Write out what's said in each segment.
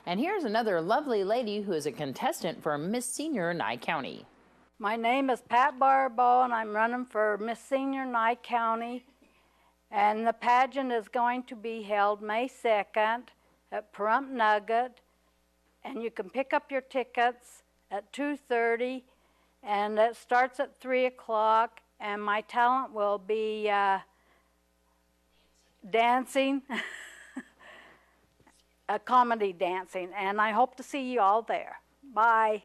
And here's another lovely lady who is a contestant for Miss Senior Nye County. My name is Pat Barbeau, and I'm running for Miss Senior Nye County. And the pageant is going to be held May 2nd at Pahrump Nugget. And you can pick up your tickets at 2:30, and it starts at 3 o'clock. And my talent will be dancing, comedy dancing. And I hope to see you all there. Bye.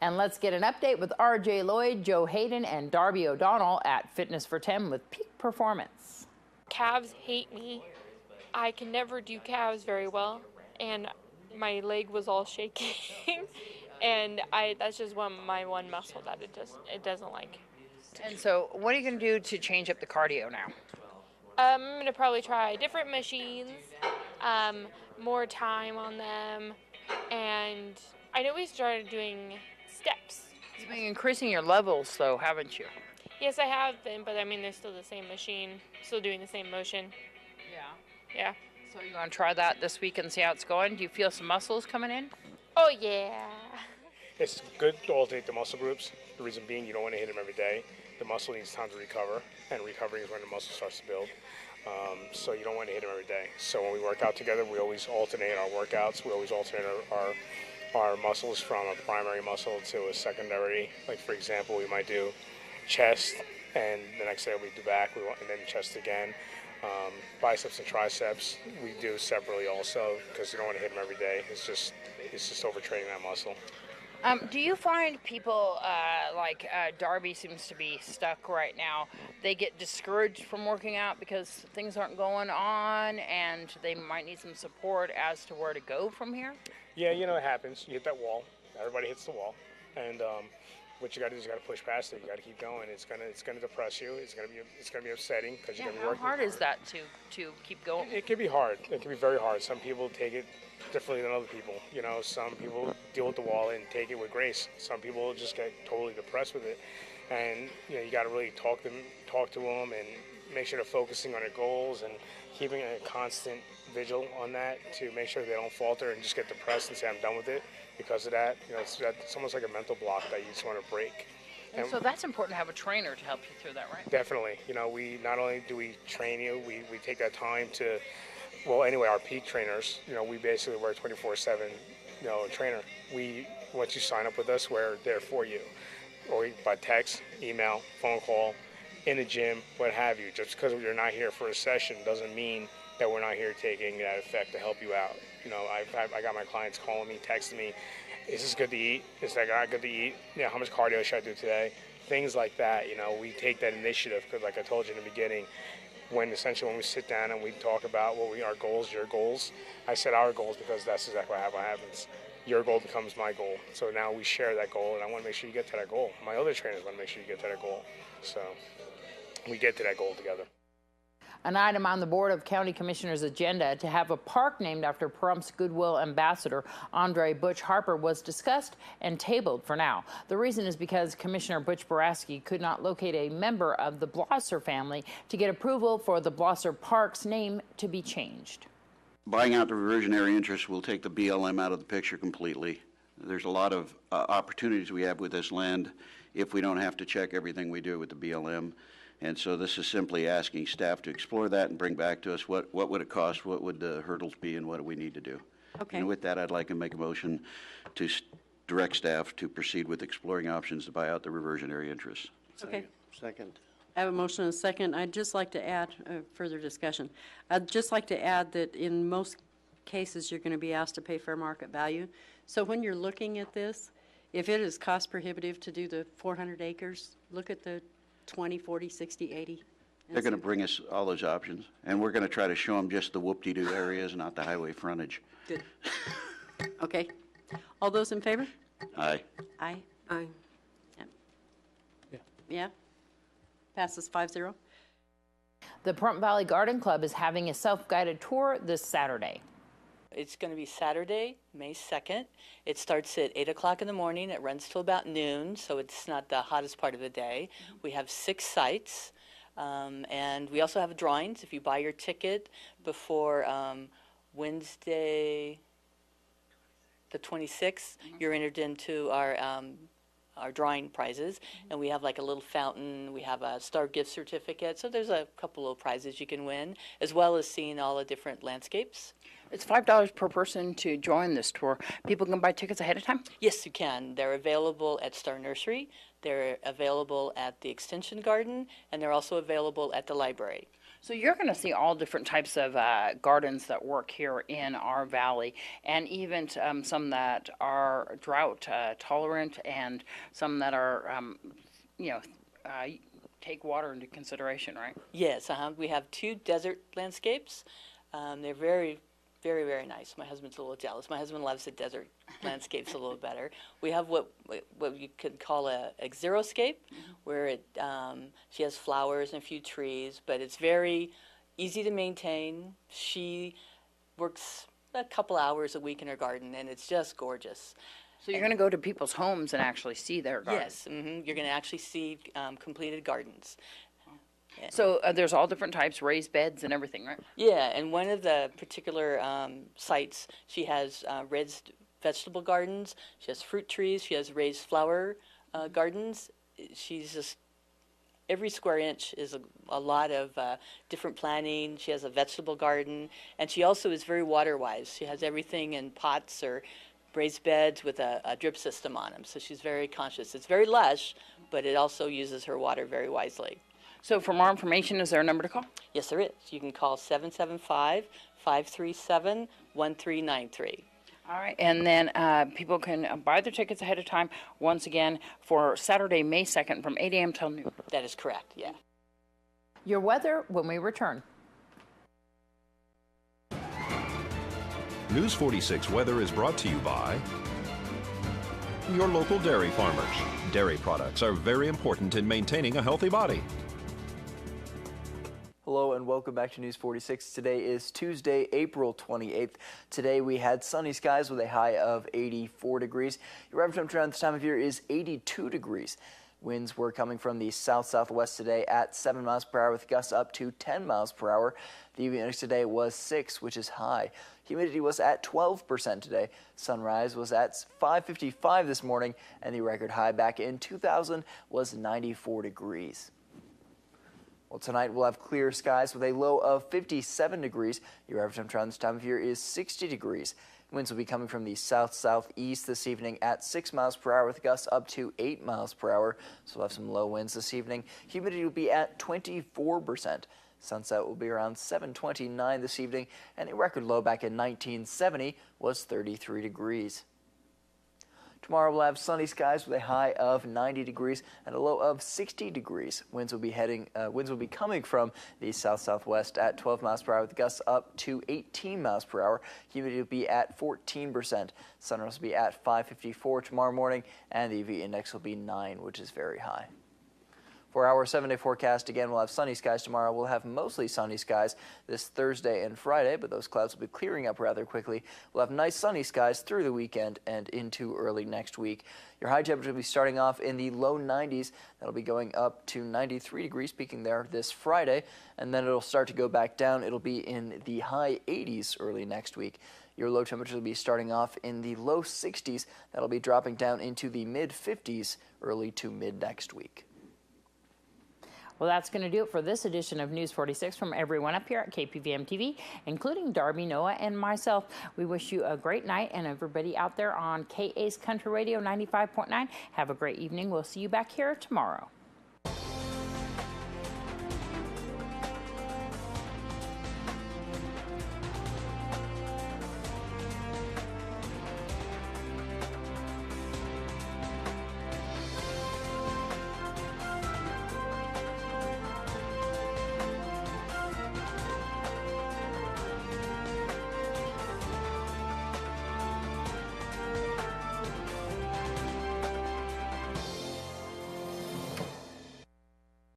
And let's get an update with R.J. Lloyd, Joe Hayden, and Darby O'Donnell at Fitness for 10 with peak performance. Calves hate me. I can never do calves very well, and my leg was all shaking. And that's just my one muscle that it doesn't like. And so what are you going to do to change up the cardio now? I'm going to probably try different machines, more time on them, and I know we started doing steps. You've been increasing your levels though, haven't you? Yes, I have been, but I mean, they're still the same machine, still doing the same motion. Yeah. So you're going to try that this week and see how it's going? Do you feel some muscles coming in? Oh, yeah. It's good to alternate the muscle groups. The reason being, you don't want to hit them every day. The muscle needs time to recover, and recovering is when the muscle starts to build. So you don't want to hit them every day. So when we work out together, we always alternate our workouts. We always alternate our muscles from a primary muscle to a secondary. Like, for example, we might do chest, and the next day we do back, and then chest again. Biceps and triceps we do separately also, because you don't want to hit them every day. It's just overtraining that muscle. Do you find people like Darby seems to be stuck right now? They get discouraged from working out because things aren't going on, and they might need some support as to where to go from here? Yeah, you know, it happens. You hit that wall. Everybody hits the wall, and what you got to do is you got to push past it. You got to keep going. It's gonna depress you. It's gonna be upsetting because you're gonna be working. How hard is that to keep going? It can be hard. It can be very hard. Some people take it differently than other people. You know, some people deal with the wall and take it with grace. Some people just get totally depressed with it, and you know, you got to really talk to them and make sure they're focusing on their goals and keeping a constant vigil on that to make sure they don't falter and just get depressed and say I'm done with it because of that. You know, it's almost like a mental block that you just want to break. And so that's important to have a trainer to help you through that, right? Definitely. You know, we not only do we train you, we take that time to. Well, anyway, our peak trainers, you know, we basically wear 24/7, you know, trainer. Once you sign up with us, we're there for you, or by text, email, phone call, in the gym, what have you. Just because you're not here for a session doesn't mean that we're not here taking that effect to help you out. You know, I got my clients calling me, texting me, is this good to eat? Is that not good to eat? You know, how much cardio should I do today? Things like that, you know, we take that initiative because like I told you in the beginning, when we sit down and we talk about our goals, your goals, I said our goals because that's exactly what happens. Your goal becomes my goal. So now we share that goal, and I want to make sure you get to that goal. My other trainers want to make sure you get to that goal. So we get to that goal together. An item on the Board of County Commissioners' agenda to have a park named after Pahrump's Goodwill Ambassador Andre Butch Harper was discussed and tabled for now. The reason is because Commissioner Butch Boraski could not locate a member of the Blosser family to get approval for the Blosser Park's name to be changed. Buying out the reversionary interest will take the BLM out of the picture completely. There's a lot of opportunities we have with this land if we don't have to check everything we do with the BLM. And so this is simply asking staff to explore that and bring back to us what would it cost, what would the hurdles be, and what do we need to do. Okay. And with that, I'd like to make a motion to direct staff to proceed with exploring options to buy out the reversionary interest. Okay. Second. I have a motion and a second. I'd just like to add further discussion. I'd just like to add that in most cases, you're going to be asked to pay fair market value. So when you're looking at this, if it is cost prohibitive to do the 400 acres, look at the 20, 40, 60, 80. They're going to bring us all those options, and we're going to try to show them just the whoop-de-doo areas, not the highway frontage. Good. Okay. All those in favor? Aye. Aye. Aye. Yeah? Passes 5-0. The Pahrump Valley Garden Club is having a self-guided tour this Saturday. It's going to be Saturday, May 2nd. It starts at 8 o'clock in the morning. It runs till about noon, so it's not the hottest part of the day. We have 6 sites, and we also have drawings. If you buy your ticket before Wednesday, the 26th, you're entered into our drawing prizes, and we have like a little fountain, we have a star gift certificate, so there's a couple of prizes you can win, as well as seeing all the different landscapes. It's $5 per person to join this tour. People can buy tickets ahead of time? Yes, you can. They're available at Star Nursery, they're available at the Extension Garden, and they're also available at the library. So you're going to see all different types of gardens that work here in our valley, and even some that are drought tolerant, and some that are, take water into consideration, right? Yes, we have 2 desert landscapes. They're very, very, very nice. My husband's a little jealous. My husband loves the desert landscapes a little better. We have what you could call a xeriscape, where she has flowers and a few trees, but it's very easy to maintain. She works a couple hours a week in her garden, and it's just gorgeous. So you're going to go to people's homes and actually see their gardens? Yes, you're going to actually see completed gardens. So there's all different types, raised beds and everything, right? Yeah, and one of the particular sites, she has raised vegetable gardens, she has fruit trees, she has raised flower gardens. She's just, every square inch is a lot of different planting. She has a vegetable garden, and she also is very water-wise. She has everything in pots or raised beds with a drip system on them, so she's very conscious. It's very lush, but it also uses her water very wisely. So for more information, is there a number to call? Yes, there is. You can call 775-537-1393. All right, and then people can buy their tickets ahead of time, once again, for Saturday, May 2nd from 8 a.m. till noon. That is correct, yeah. Your weather when we return. News 46 weather is brought to you by your local dairy farmers. Dairy products are very important in maintaining a healthy body. Hello and welcome back to News 46. Today is Tuesday, April 28th. Today we had sunny skies with a high of 84 degrees. Your average temperature around this time of year is 82 degrees. Winds were coming from the south-southwest today at 7 miles per hour with gusts up to 10 miles per hour. The UV index today was 6, which is high. Humidity was at 12% today. Sunrise was at 5:55 this morning, and the record high back in 2000 was 94 degrees. Well, tonight we'll have clear skies with a low of 57 degrees. Your average temperature around this time of year is 60 degrees. Winds will be coming from the south-southeast this evening at 6 miles per hour with gusts up to 8 miles per hour. So we'll have some low winds this evening. Humidity will be at 24%. Sunset will be around 7:29 this evening, and a record low back in 1970 was 33 degrees. Tomorrow we'll have sunny skies with a high of 90 degrees and a low of 60 degrees. Winds will be coming from the south-southwest at 12 miles per hour with gusts up to 18 miles per hour. Humidity will be at 14%. Sunrise will be at 5:54 tomorrow morning, and the UV index will be 9, which is very high. For our 7-day forecast, again, we'll have sunny skies tomorrow. We'll have mostly sunny skies this Thursday and Friday, but those clouds will be clearing up rather quickly. We'll have nice sunny skies through the weekend and into early next week. Your high temperature will be starting off in the low 90s. That'll be going up to 93 degrees, peaking there this Friday, and then it'll start to go back down. It'll be in the high 80s early next week. Your low temperature will be starting off in the low 60s. That'll be dropping down into the mid-50s early to mid next week. Well, that's going to do it for this edition of News 46 from everyone up here at KPVM-TV, including Darby, Noah, and myself. We wish you a great night, and everybody out there on KA's Country Radio 95.9, have a great evening. We'll see you back here tomorrow.